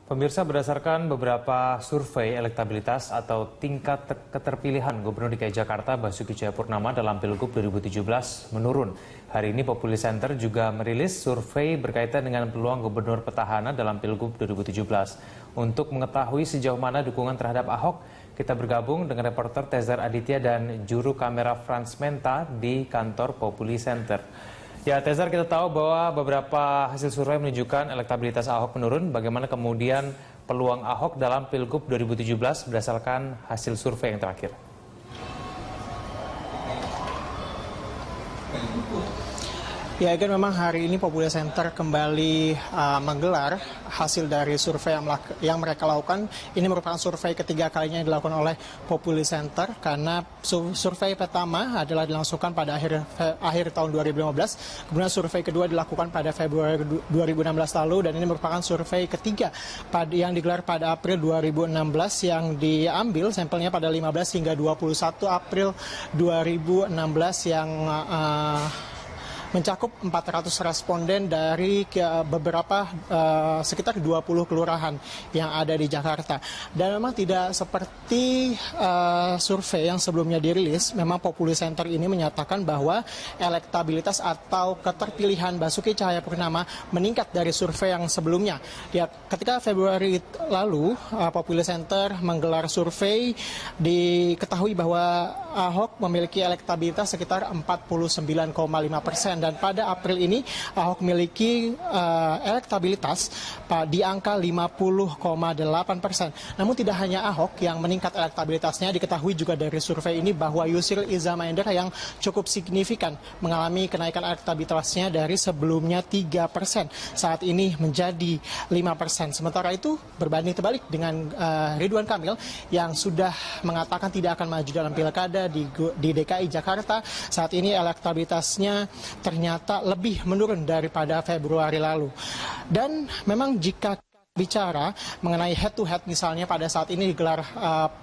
Pemirsa, berdasarkan beberapa survei elektabilitas atau tingkat keterpilihan Gubernur DKI Jakarta Basuki Cahayapurnama dalam Pilgub 2017 menurun. Hari ini Populi Center juga merilis survei berkaitan dengan peluang Gubernur petahana dalam Pilgub 2017. Untuk mengetahui sejauh mana dukungan terhadap Ahok, kita bergabung dengan reporter Tezar Aditya dan juru kamera Frans Menta di kantor Populi Center. Ya, Tezar, kita tahu bahwa beberapa hasil survei menunjukkan elektabilitas Ahok menurun. Bagaimana kemudian peluang Ahok dalam Pilgub 2017 berdasarkan hasil survei yang terakhir? Ya, kan memang hari ini Populi Center kembali menggelar hasil dari survei yang mereka lakukan. Ini merupakan survei ketiga kalinya yang dilakukan oleh Populi Center karena survei pertama adalah dilangsungkan pada akhir tahun 2015. Kemudian survei kedua dilakukan pada Februari 2016 lalu dan ini merupakan survei ketiga yang digelar pada April 2016 yang diambil sampelnya pada 15 hingga 21 April 2016 yang mencakup 400 responden dari beberapa sekitar 20 kelurahan yang ada di Jakarta. Dan memang tidak seperti survei yang sebelumnya dirilis, memang Populi Center ini menyatakan bahwa elektabilitas atau keterpilihan Basuki Cahayapurnama meningkat dari survei yang sebelumnya. Ya, ketika Februari lalu Populi Center menggelar survei, diketahui bahwa Ahok memiliki elektabilitas sekitar 49,5%. Dan pada April ini Ahok memiliki elektabilitas di angka 50,8%. Namun tidak hanya Ahok yang meningkat elektabilitasnya, diketahui juga dari survei ini bahwa Yusril Iza Mahendra yang cukup signifikan mengalami kenaikan elektabilitasnya dari sebelumnya 3%. Saat ini menjadi 5%. Sementara itu berbanding terbalik dengan Ridwan Kamil yang sudah mengatakan tidak akan maju dalam pilkada di DKI Jakarta. Saat ini elektabilitasnya ternyata lebih menurun daripada Februari lalu. Dan memang jika bicara mengenai head to head, misalnya pada saat ini digelar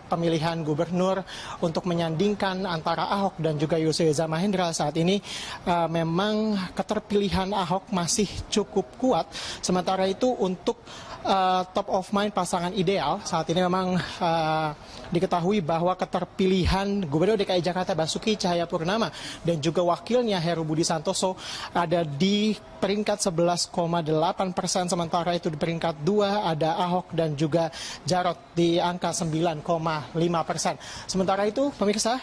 pemilihan gubernur untuk menyandingkan antara Ahok dan juga Yusril Iza Mahendra, saat ini memang keterpilihan Ahok masih cukup kuat. Sementara itu untuk top of mind pasangan ideal saat ini memang diketahui bahwa keterpilihan Gubernur DKI Jakarta Basuki Cahayapurnama dan juga wakilnya Heru Budi Santoso ada di peringkat 11,8%, sementara itu di peringkat 2 ada Ahok dan juga Jarot di angka 9,5%. Sementara itu pemirsa,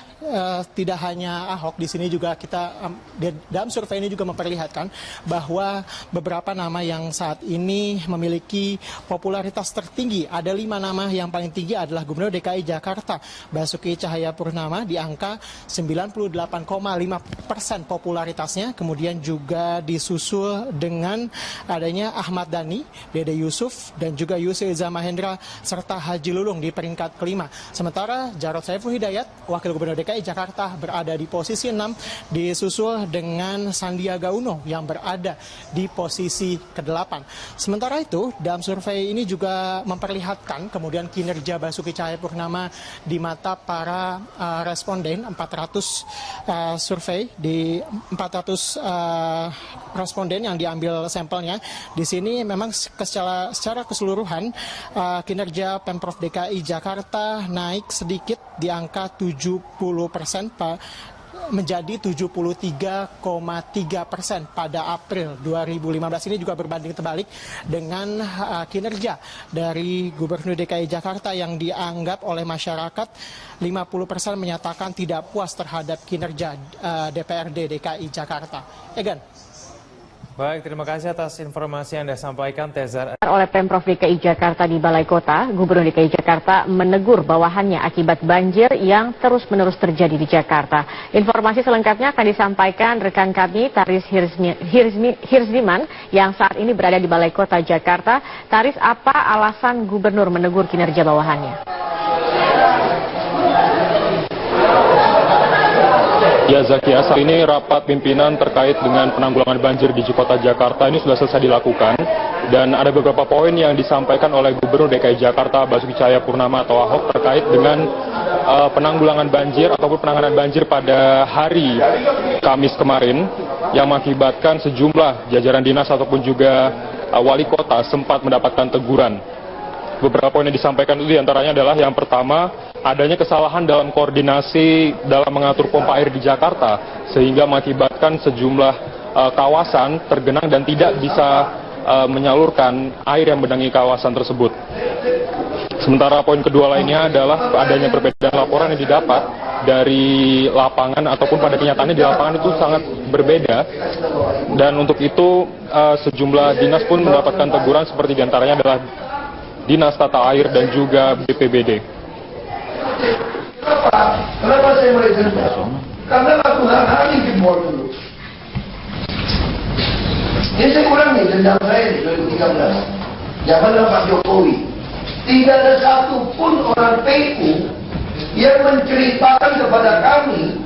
tidak hanya Ahok, di sini juga kita dalam survei ini juga memperlihatkan bahwa beberapa nama yang saat ini memiliki popularitas tertinggi, ada 5 nama yang paling tinggi adalah Gubernur DKI Jakarta Basuki Cahayapurnama di angka 98,5% popularitasnya, kemudian juga disusul dengan adanya Ahmad Dhani, Dede Yusuf, dan juga Yusril Iza Mahendra serta Haji Lulung di peringkat kelima. Sementara Jarod Saiful Hidayat, Wakil Gubernur DKI Jakarta, berada di posisi 6, disusul dengan Sandiaga Uno yang berada di posisi ke-8. Sementara itu, dalam survei ini juga memperlihatkan kemudian kinerja Basuki Cahayapurnama di mata para responden. 400 survei di 400 responden yang diambil sampelnya. Di sini memang secara keseluruhan kinerja Pemprov DKI Jakarta naik sedikit di angka 70%, menjadi 73,3% pada April 2015. Ini juga berbanding terbalik dengan kinerja dari Gubernur DKI Jakarta yang dianggap oleh masyarakat 50% menyatakan tidak puas terhadap kinerja DPRD DKI Jakarta. Egan. Baik, terima kasih atas informasi yang Anda sampaikan, Tezar. Oleh Pemprov DKI Jakarta di Balai Kota, Gubernur DKI Jakarta menegur bawahannya akibat banjir yang terus-menerus terjadi di Jakarta. Informasi selengkapnya akan disampaikan rekan kami, Taris Hirzdiman, yang saat ini berada di Balai Kota Jakarta. Taris, apa alasan Gubernur menegur kinerja bawahannya? Ya, Zakia, saat ini rapat pimpinan terkait dengan penanggulangan banjir di Kota Jakarta ini sudah selesai dilakukan. Dan ada beberapa poin yang disampaikan oleh Gubernur DKI Jakarta Basuki Cahayapurnama atau Ahok terkait dengan penanggulangan banjir ataupun penanganan banjir pada hari Kamis kemarin yang mengakibatkan sejumlah jajaran dinas ataupun juga wali kota sempat mendapatkan teguran. beberapa poin yang disampaikan itu diantaranya adalah yang pertama, adanya kesalahan dalam koordinasi dalam mengatur pompa air di Jakarta, sehingga mengakibatkan sejumlah kawasan tergenang dan tidak bisa menyalurkan air yang mendatangi kawasan tersebut. Sementara poin kedua lainnya adalah adanya perbedaan laporan yang didapat dari lapangan ataupun pada kenyataannya di lapangan itu sangat berbeda, dan untuk itu sejumlah dinas pun mendapatkan teguran seperti diantaranya adalah Dinas Tata Air dan juga BPBD. Kenapa saya mulai dendam? Karena waktu hari jebol dulu. Ini saya kurangi dendam saya di 2013. Janganlah Pak Jokowi. Tidak ada satupun orang PU yang menceritakan kepada kami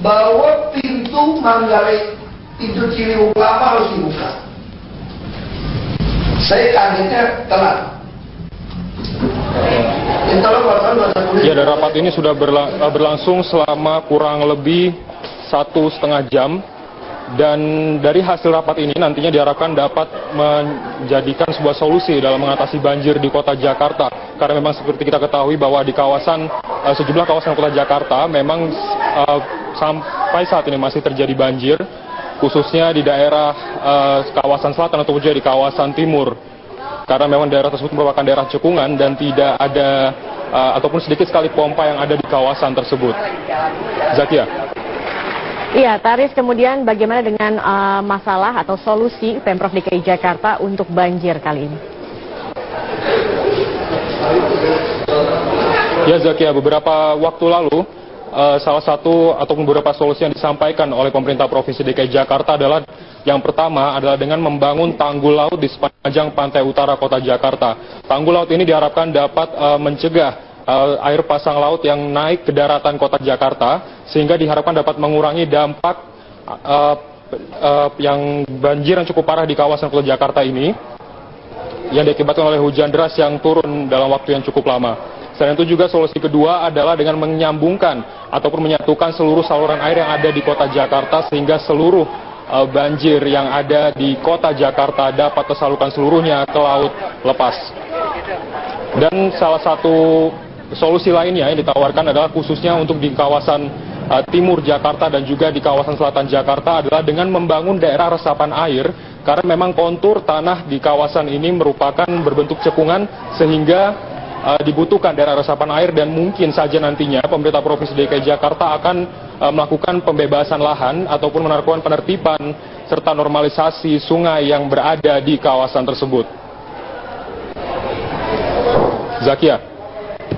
bahwa pintu Manggarai, pintu Ciliwung Kelapa harus dibuka. Saya kagetnya telat. Ya, dan rapat ini sudah berlangsung selama kurang lebih 1,5 jam, dan dari hasil rapat ini nantinya diharapkan dapat menjadikan sebuah solusi dalam mengatasi banjir di kota Jakarta, karena memang seperti kita ketahui bahwa di sejumlah kawasan kota Jakarta memang sampai saat ini masih terjadi banjir, khususnya di daerah kawasan selatan ataupun juga di kawasan timur. Karena memang daerah tersebut merupakan daerah cekungan dan tidak ada ataupun sedikit sekali pompa yang ada di kawasan tersebut. Zakia. Iya, Taris, kemudian bagaimana dengan masalah atau solusi Pemprov DKI Jakarta untuk banjir kali ini? Ya, Zakia, beberapa waktu lalu salah satu ataupun beberapa solusi yang disampaikan oleh pemerintah Provinsi DKI Jakarta adalah yang pertama adalah dengan membangun tanggul laut di sepanjang pantai utara kota Jakarta. Tanggul laut ini diharapkan dapat mencegah air pasang laut yang naik ke daratan kota Jakarta, sehingga diharapkan dapat mengurangi dampak yang banjir yang cukup parah di kawasan kota Jakarta ini, yang diakibatkan oleh hujan deras yang turun dalam waktu yang cukup lama. Selain itu juga solusi kedua adalah dengan menyambungkan ataupun menyatukan seluruh saluran air yang ada di kota Jakarta, sehingga seluruh banjir yang ada di kota Jakarta dapat tersalurkan seluruhnya ke laut lepas. Dan salah satu solusi lainnya yang ditawarkan adalah khususnya untuk di kawasan timur Jakarta dan juga di kawasan selatan Jakarta adalah dengan membangun daerah resapan air, karena memang kontur tanah di kawasan ini merupakan berbentuk cekungan, sehingga dibutuhkan daerah resapan air, dan mungkin saja nantinya pemerintah Provinsi DKI Jakarta akan melakukan pembebasan lahan ataupun melakukan penertiban serta normalisasi sungai yang berada di kawasan tersebut. Zakia.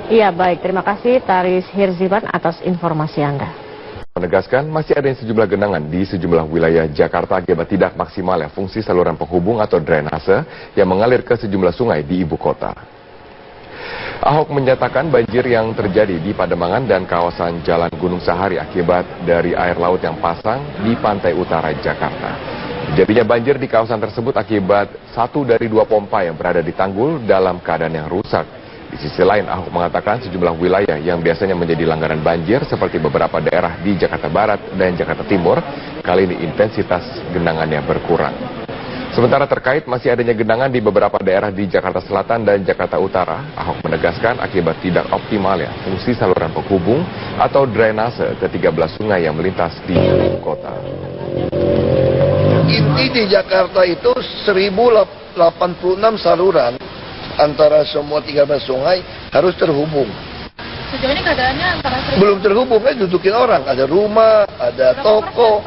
Iya, baik. Terima kasih Taris Hirziban atas informasi Anda. Menegaskan masih ada sejumlah genangan di sejumlah wilayah Jakarta akibat tidak maksimalnya fungsi saluran penghubung atau drainase yang mengalir ke sejumlah sungai di ibu kota. Ahok menyatakan banjir yang terjadi di Pademangan dan kawasan Jalan Gunung Sahari akibat dari air laut yang pasang di pantai utara Jakarta. Jadinya banjir di kawasan tersebut akibat satu dari dua pompa yang berada di tanggul dalam keadaan yang rusak. Di sisi lain, Ahok mengatakan sejumlah wilayah yang biasanya menjadi langganan banjir seperti beberapa daerah di Jakarta Barat dan Jakarta Timur, kali ini intensitas genangannya berkurang. Sementara terkait masih adanya genangan di beberapa daerah di Jakarta Selatan dan Jakarta Utara, Ahok menegaskan akibat tidak optimalnya fungsi saluran penghubung atau drainase ke 13 sungai yang melintas di ibu kota. Inti di Jakarta itu 1086 saluran antara semua 13 sungai harus terhubung. Sejauh ini keadaannya antara belum terhubung, kan dudukin orang, ada rumah, ada toko.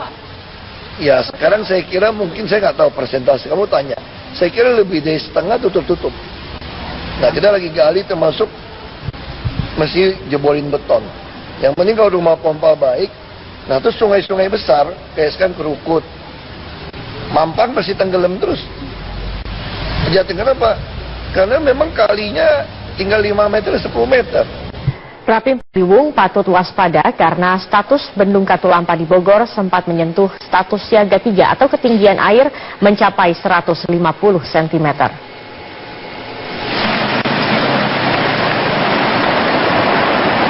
Ya, sekarang saya kira mungkin saya nggak tahu persentase, kamu tanya. Saya kira lebih dari setengah tutup-tutup. Nah, kita lagi gali termasuk mesti jebolin beton. Yang penting kalau rumah pompa baik, nah terus sungai-sungai besar, kayak sekarang Kerukut, Mampang pasti tenggelam terus. Jadi kenapa? Karena memang kalinya tinggal 5 meter, 10 meter. Rapim Ciliwung patut waspada karena status Bendung Katulampa di Bogor sempat menyentuh status siaga 3 atau ketinggian air mencapai 150 cm.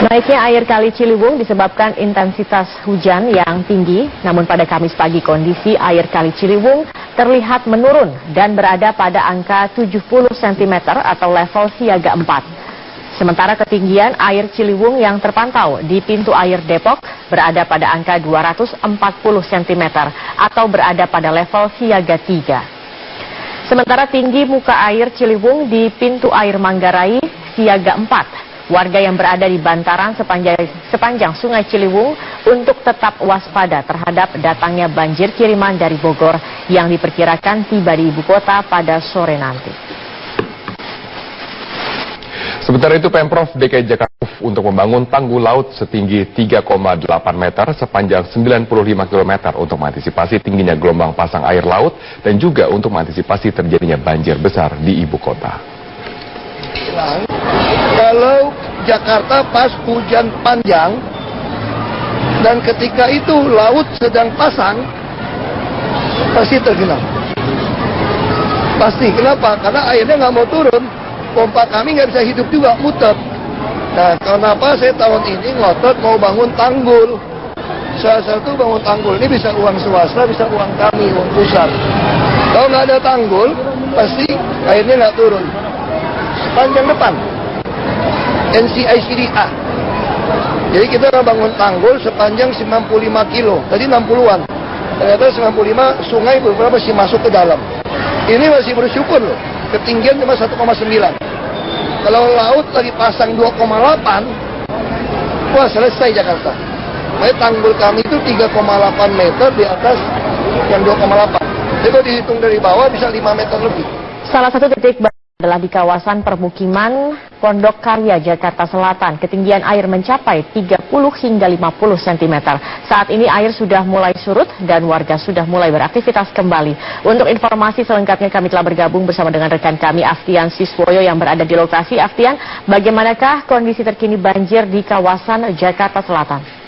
Naiknya air Kali Ciliwung disebabkan intensitas hujan yang tinggi, namun pada Kamis pagi kondisi air Kali Ciliwung terlihat menurun dan berada pada angka 70 cm atau level siaga 4. Sementara ketinggian air Ciliwung yang terpantau di pintu air Depok berada pada angka 240 cm atau berada pada level siaga 3. Sementara tinggi muka air Ciliwung di pintu air Manggarai siaga 4. Warga yang berada di bantaran sepanjang Sungai Ciliwung untuk tetap waspada terhadap datangnya banjir kiriman dari Bogor yang diperkirakan tiba di ibu kota pada sore nanti. Sementara itu Pemprov DKI Jakarta untuk membangun tanggul laut setinggi 3,8 meter sepanjang 95 km untuk mengantisipasi tingginya gelombang pasang air laut dan juga untuk mengantisipasi terjadinya banjir besar di ibu kota. Kalau Jakarta pas hujan panjang dan ketika itu laut sedang pasang, pasti tergenang. Pasti. Kenapa? Karena airnya nggak mau turun. Pompa kami nggak bisa hidup juga, muter. Nah, kenapa saya tahun ini ngotot mau bangun tanggul? Salah satu bangun tanggul ini bisa uang swasta, bisa uang kami, uang pusat. Kalau nggak ada tanggul, pasti airnya nggak turun. Sepanjang depan. NCICDA. Jadi kita akan bangun tanggul sepanjang 95 kilo. Tadi 60-an. Ternyata 95 sungai beberapa masih masuk ke dalam. Ini masih bersyukur loh. Ketinggian cuma 1,9. Kalau laut lagi pasang 2,8, wah selesai Jakarta. Makanya tanggul kami itu 3,8 meter di atas yang 2,8. Jadi kalau dihitung dari bawah bisa 5 meter lebih. Salah satu titik adalah di kawasan permukiman Pondok Karya, Jakarta Selatan. Ketinggian air mencapai 30 hingga 50 cm. Saat ini air sudah mulai surut dan warga sudah mulai beraktivitas kembali. Untuk informasi selengkapnya kami telah bergabung bersama dengan rekan kami Aftian Siswoyo yang berada di lokasi. Aftian, bagaimanakah kondisi terkini banjir di kawasan Jakarta Selatan?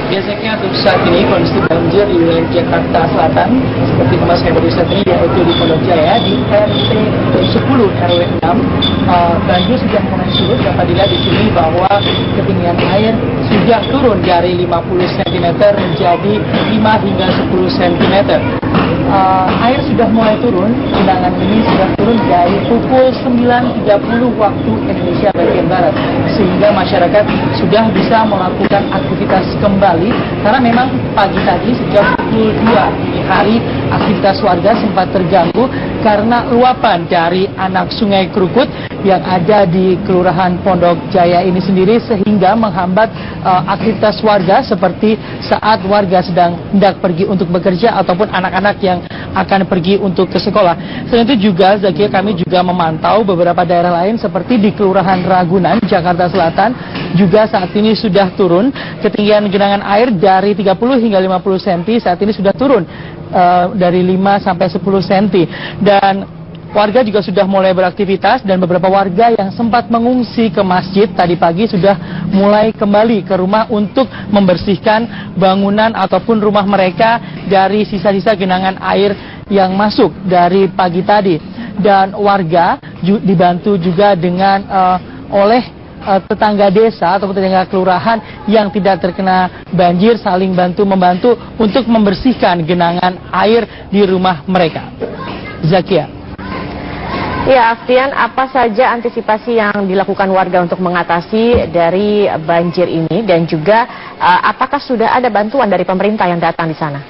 Biasanya untuk saat ini kondisi banjir di wilayah Jakarta Selatan seperti tempat saya baru saat ini yaitu di Pondok Jaya di RT 10 RW 6 banjir sudah mulai surut. Dapat dilihat di sini bahwa ketinggian air sudah turun dari 50 cm menjadi 5 hingga 10 cm. Air sudah mulai turun, genangan ini sudah turun dari pukul 9.30 waktu Indonesia bagian Barat, sehingga masyarakat sudah bisa melakukan aktivitas kembali, karena memang pagi tadi sejak pukul 2 dini hari aktivitas warga sempat terganggu karena luapan dari anak Sungai Krukut yang ada di Kelurahan Pondok Jaya ini sendiri, sehingga menghambat aktivitas warga seperti saat warga sedang hendak pergi untuk bekerja ataupun anak-anak yang akan pergi untuk ke sekolah. Selain itu juga Zakia, kami juga memantau beberapa daerah lain seperti di Kelurahan Ragunan, Jakarta Selatan juga saat ini sudah turun. Ketinggian genangan air dari 30 hingga 50 cm saat ini sudah turun dari 5 sampai 10 cm. Dan warga juga sudah mulai beraktivitas dan beberapa warga yang sempat mengungsi ke masjid tadi pagi sudah mulai kembali ke rumah untuk membersihkan bangunan ataupun rumah mereka dari sisa-sisa genangan air yang masuk dari pagi tadi. Dan warga dibantu juga dengan oleh tetangga desa ataupun tetangga kelurahan yang tidak terkena banjir saling bantu-membantu untuk membersihkan genangan air di rumah mereka. Zakia. Ya, Aftian, apa saja antisipasi yang dilakukan warga untuk mengatasi dari banjir ini dan juga apakah sudah ada bantuan dari pemerintah yang datang di sana?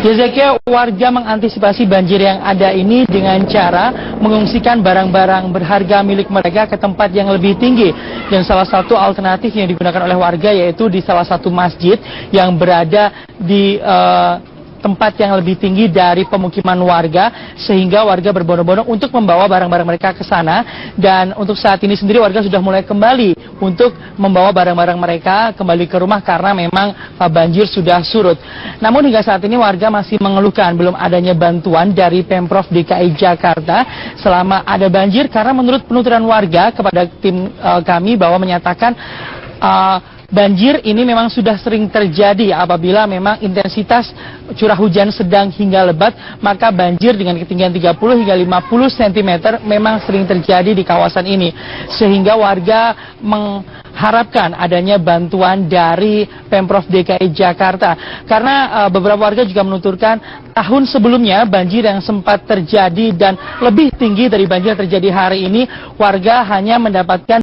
Ya Zakia, warga mengantisipasi banjir yang ada ini dengan cara mengungsikan barang-barang berharga milik mereka ke tempat yang lebih tinggi. Dan salah satu alternatif yang digunakan oleh warga yaitu di salah satu masjid yang berada di tempat yang lebih tinggi dari pemukiman warga, sehingga warga berbondong-bondong untuk membawa barang-barang mereka ke sana. Dan untuk saat ini sendiri warga sudah mulai kembali untuk membawa barang-barang mereka kembali ke rumah karena memang banjir sudah surut. Namun hingga saat ini warga masih mengeluhkan belum adanya bantuan dari Pemprov DKI Jakarta selama ada banjir, karena menurut penuturan warga kepada tim kami bahwa menyatakan banjir ini memang sudah sering terjadi apabila memang intensitas curah hujan sedang hingga lebat, maka banjir dengan ketinggian 30 hingga 50 cm memang sering terjadi di kawasan ini. Sehingga warga mengharapkan adanya bantuan dari Pemprov DKI Jakarta. Karena beberapa warga juga menuturkan tahun sebelumnya banjir yang sempat terjadi dan lebih tinggi dari banjir yang terjadi hari ini, warga hanya mendapatkan